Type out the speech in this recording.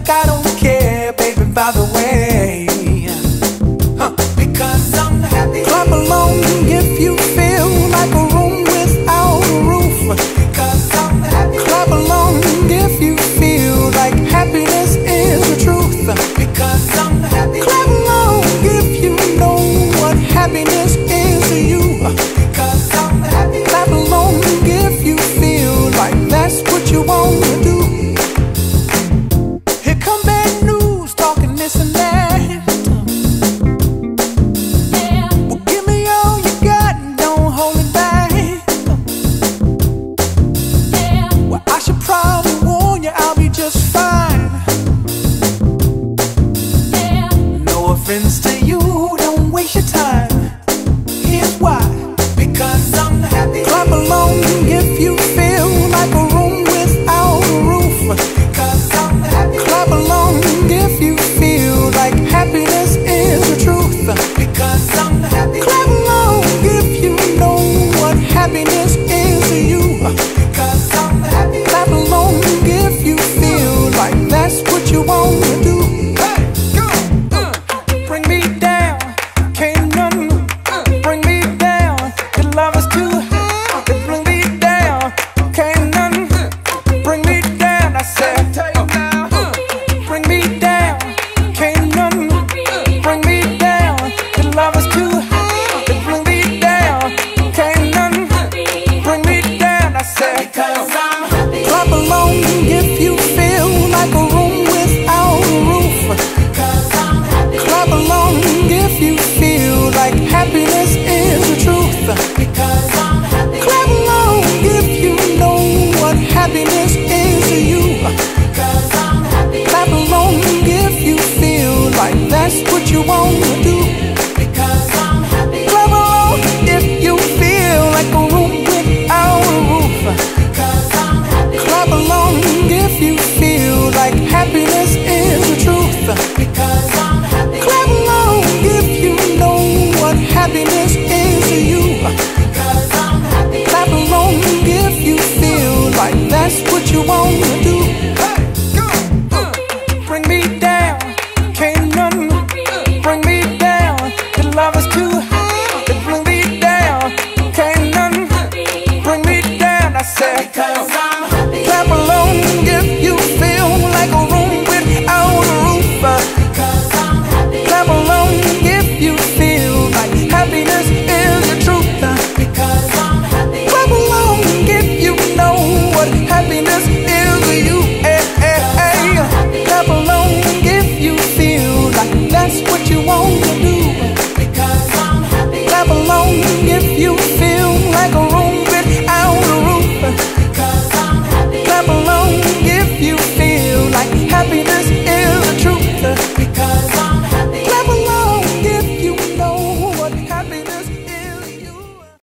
like I don't care, baby, by the way. Because I'm happy. Clap along if you feel like a room without a roof. Because I'm happy. Clap along if you feel like happiness is the truth. Because I'm happy. Clap along if you know what happiness is to you. Because I'm happy. Clap along if you feel like that's what you want to do. Here come bad news, talking this and that. Well, give me all you got and don't hold it back. Well, I should probably warn you, I'll be just fine.